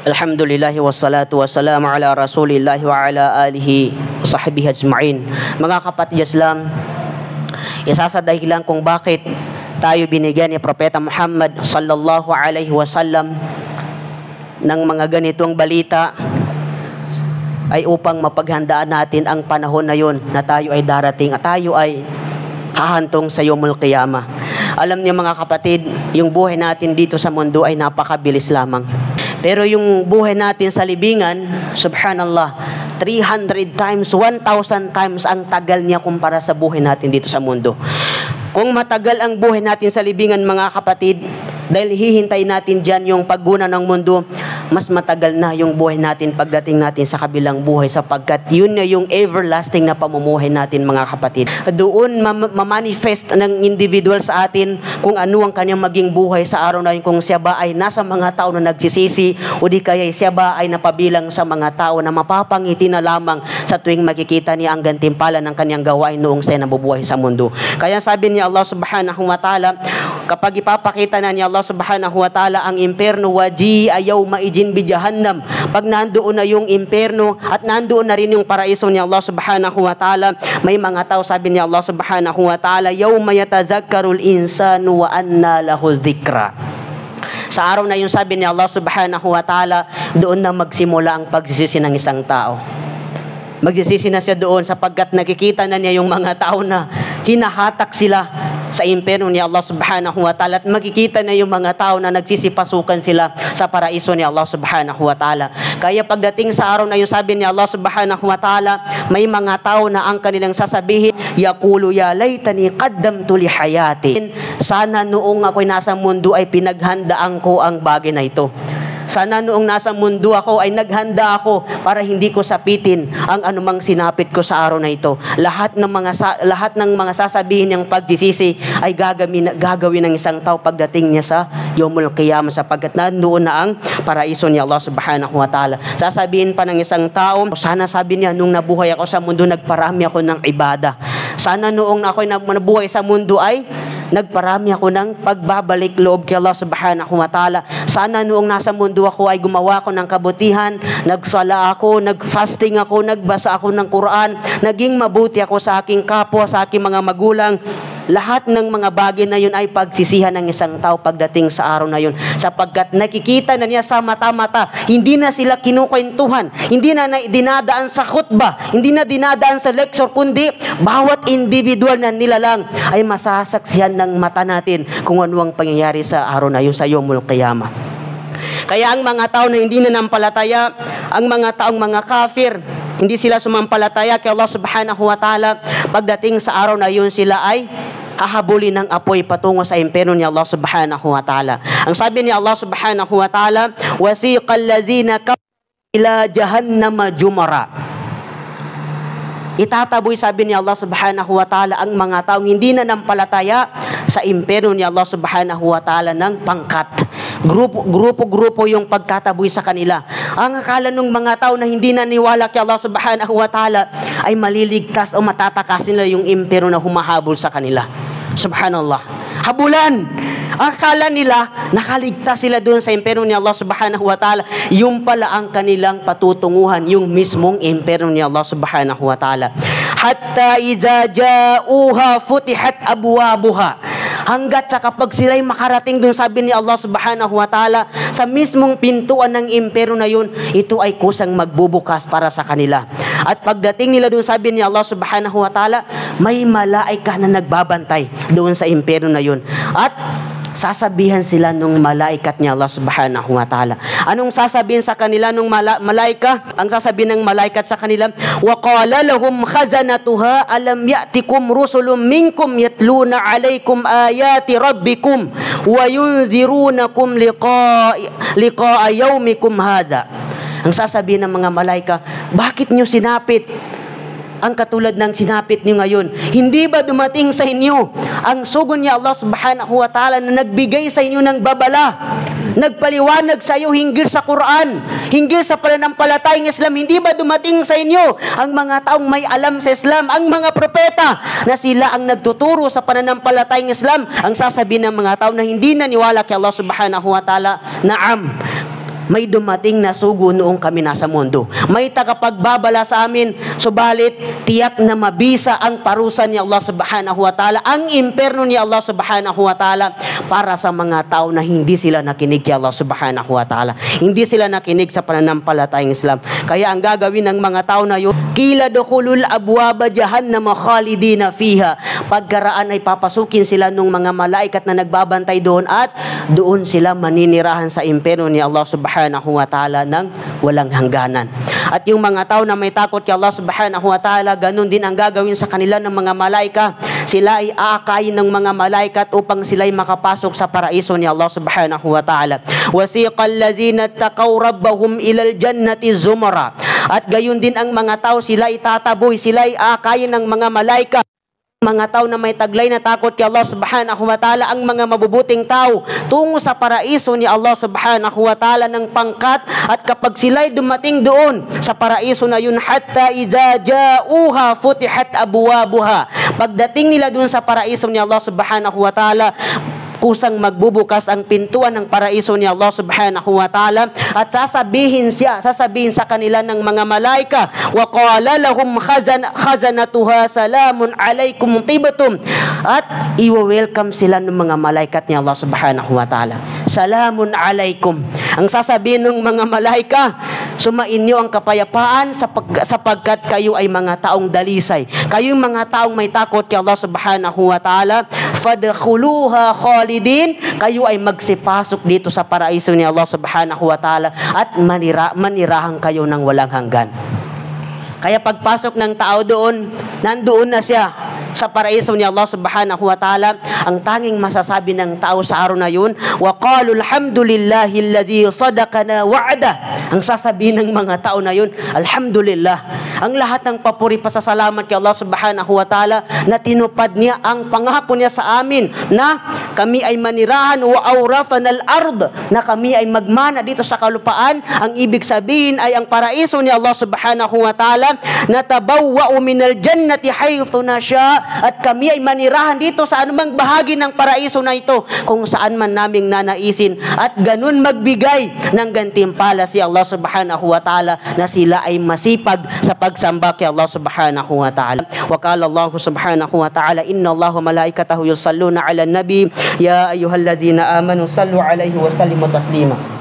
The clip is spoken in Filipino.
Alhamdulillahi wassalatu wassalamu ala rasulillahi wa ala alihi wa sahbihi ajma'in. Mga kapatid Islam, isa sa dahilan kung bakit tayo binigyan ni Propeta Muhammad sallallahu alaihi wasallam ng mga ganitong balita ay upang mapaghandaan natin ang panahon na yon na tayo ay darating at tayo ay hahantong sa Yawmul Qiyamah. Alam niyo mga kapatid, yung buhay natin dito sa mundo ay napakabilis lamang. Pero yung buhay natin sa libingan, subhanallah, 300 times, 1,000 times ang tagal niya kumpara sa buhay natin dito sa mundo. Kung matagal ang buhay natin sa libingan mga kapatid, dahil hihintay natin dyan yung pagguna ng mundo, mas matagal na yung buhay natin pagdating natin sa kabilang buhay, sapagkat yun na yung everlasting na pamumuhay natin mga kapatid. Doon mamanifest ng individual sa atin kung ano ang kanyang maging buhay sa araw na yun, kung siya ba ay nasa mga tao na nagsisisi o di kaya siya ba ay napabilang sa mga tao na mapapangiti na lamang sa tuwing makikita niya ang gantimpala ng kanyang gawain noong siya nabubuhay sa mundo. Kaya sabi ni Allah subhanahu wa ta'ala, kapag ipapakita na ni Allah subhanahu wa ta'ala ang imperno, waji ayaw maijin bi jahannam, pag nandoon na yung imperno at nandoon na rin yung paraiso ni Allah subhanahu wa ta'ala, may mga tao, sabi ni Allah subhanahu wa ta'ala, yawma yatazakkarul insanu wa anna lahu dhikra. Sa araw na yun, sabi ni Allah subhanahu wa ta'ala, doon na magsimula ang pagsisisi ng isang tao. Magsisisi na siya doon sapagkat nakikita na niya yung mga tao na hinahatak sila sa imperno ni Allah subhanahu wa ta'ala, at makikita na yung mga tao na nagsisipasukan sila sa paraiso ni Allah subhanahu wa ta'ala. Kaya pagdating sa araw na yun, sabi ni Allah subhanahu wa ta'ala, may mga tao na ang kanilang sasabihin, yaqulu ya laytani qaddamtu li hayati. Sana noong ako'y nasa mundo ay pinaghandaan ko ang bagay na ito. Sana noong nasa mundo ako ay naghanda ako para hindi ko sapitin ang anumang sinapit ko sa araw na ito. Lahat ng mga sasabihin niyang pagsisisi ay gagawin ng isang tao pagdating niya sa Yawmul Qiyamah, sapagkat nandoon na ang paraiso ni Allah subhanahu wa ta'ala. Sasabihin pa ng isang tao, sana, sabi niya, nung nabuhay ako sa mundo, nagparami ako ng ibada. Sana noong ako'y nabuhay sa mundo ay nagparami ako ng pagbabalik loob kay Allah subhanahu wa ta'ala. Sana noong nasa mundo ako ay gumawa ako ng kabutihan, nagsala ako, nagfasting ako, nagbasa ako ng Quran, naging mabuti ako sa aking kapwa, sa aking mga magulang. Lahat ng mga bagay na yun ay pagsisihan ng isang tao pagdating sa araw na yun, sapagkat nakikita na niya sa mata-mata, hindi na sila kinukwentuhan, hindi na dinadaan sa khutbah, hindi na dinadaan sa lecture, kundi bawat individual na nilalang ay masasaksihan ng mata natin kung ano ang pangyayari sa araw na yun, sa Yawmul Qiyamah. Kaya ang mga tao na hindi nanampalataya, ang mga taong mga kafir, hindi sila sumampalataya kay Allah subhanahu wa ta'ala, pagdating sa araw na yun, sila ay hahabulin ng apoy patungo sa imperno ni Allah subhanahu wa ta'ala. Ang sabi ni Allah subhanahu wa ta'ala, wasiqal ladzina kafaru ila jahannama jumara. Itataboy, sabi ni Allah subhanahu wa ta'ala, ang mga taong hindi nanampalataya sa imperno ni Allah subhanahu wa ta'ala ng pangkat. Grupo-grupo yung pagtataboy sa kanila. Ang akala ng mga tao na hindi naniwala kay Allah subhanahu wa ta'ala ay maliligtas o matatakasin nila yung imperno na humahabol sa kanila. Subhanallah. Habulan! Akala nila nakaligtas sila doon sa imperno ni Allah subhanahu wa ta'ala. Yung pala ang kanilang patutunguhan, yung mismong imperno ni Allah subhanahu wa ta'ala. Hatta iza ja'uha futihat abwabuha. Hanggat sa kapag sila'y makarating doon, sabi ni Allah subhanahu wa ta'ala, sa mismong pintuan ng imperno na yun, ito ay kusang magbubukas para sa kanila. At pagdating nila doon, sabi ni Allah subhanahu wa ta'ala, may malaika na nagbabantay doon sa imperno na yun. At sasabihan sila nung malaikat ni Allah subhanahu wa ta'ala. Anong sasabihin sa kanila nung malaika? Ang sasabihin ng malaikat sa kanila, wa qala lahum khazanatuha alam ya'tikum rusulun minkum yatluna alaykum ayati rabbikum wa yunzirunakum liqa'a yawmikum hadha. Ang sasabihin ng mga malaika, bakit nyo sinapit ang katulad ng sinapit niyo ngayon? Hindi ba dumating sa inyo ang sugon ni Allah subhanahu wa ta'ala na nagbigay sa inyo ng babala, nagpaliwanag sa iyo hinggil sa Quran, hinggil sa pananampalatayang Islam? Hindi ba dumating sa inyo ang mga taong may alam sa Islam, ang mga propeta na sila ang nagtuturo sa pananampalatayang Islam? Ang sasabihin ng mga tao na hindi naniwala kay Allah subhanahu wa ta'ala, naam, may dumating na sugo noong kami nasa mundo. May tagapagbabala sa amin, subalit tiyak na mabisa ang parusa ni Allah subhanahu wa ta'ala, ang imperno ni Allah subhanahu wa ta'ala para sa mga tao na hindi sila nakinig kay Allah subhanahu wa ta'ala. Hindi sila nakinig sa pananampalatayang Islam. Kaya ang gagawin ng mga tao na yun, kila dukhulul abwaba jahannam khalidina fiha. Pagkaraan ay papasukin sila ng mga malaikat na nagbabantay doon at doon sila maninirahan sa imperno ni Allah subhanahu wa ta'ala ng walang hangganan. At yung mga tao na may takot kay Allah subhanahu wa ta'ala, ganun din ang gagawin sa kanila ng mga malaika. Sila ay aakayin ng mga malaikat upang sila ay makapasok sa paraiso ni Allah subhanahu wa ta'ala. Wasiqal ladzina taqaw rabbahum ilal jannati zumara. At gayon din ang mga tao, sila ay tataboy, sila ay aakayin ng mga malaika. Mga tao na may taglay na takot kay Allah subhanahu wa ta'ala, ang mga mabubuting tao, tungo sa paraiso ni Allah subhanahu wa ta'ala ng pangkat. At kapag sila'y dumating doon sa paraiso na yun, hatta iza ja'uha futihat abwabuha. Pagdating nila doon sa paraiso ni Allah subhanahu wa ta'ala, kusang magbubukas ang pintuan ng paraiso ni Allah subhanahu wa ta'ala, at sasabihin sa kanila ng mga malaika, wa qala lahum khazanatuha salamun alaikum tibtum. At i-welcome sila ng mga malaikat ni Allah subhanahu wa ta'ala, salamun alaikum. Ang sasabihin ng mga malaika, sumainyo ang kapayapaan sapagkat kayo ay mga taong dalisay, kayo mga taong may takot kay Allah subhanahu wa ta'ala. Fadkhuluha khalidin, kayo ay magsipasok dito sa paraiso ni Allah subhanahu wa ta'ala at manirahan kayo ng walang hanggan. Kaya pagpasok ng tao doon, nandoon na siya sa paraiso ni Allah subhanahu wa ta'ala. Ang tanging masasabi ng tao sa araw na yun, wa qalu alhamdulillahi alladhi sadaqana wa'ada. Ang sasabihin ng mga tao na yun, alhamdulillah. Ang lahat ng papuri pasasalamat kay Allah subhanahu wa ta'ala na tinupad niya ang pangako niya sa amin na kami ay manirahan wa awrafana al-ard, na kami ay magmana dito sa kalupaan. Ang ibig sabihin ay ang paraiso ni Allah subhanahu wa ta'ala, natabawwa'u minal jannati haythu nasha, at kami ay manirahan dito sa anumang bahagi ng paraiso na ito kung saan man naming nanaisin, at ganun magbigay ng gantimpala si Allah subhanahu wa ta'ala na sila ay masipag sa pagsamba kay Allah subhanahu wa ta'ala. Wa qala Allah subhanahu wa ta'ala, inna Allah wa malaikatahu yusalluna 'alan nabi ya ayyuhalladzina amanu sallu 'alaihi wa sallimu taslima.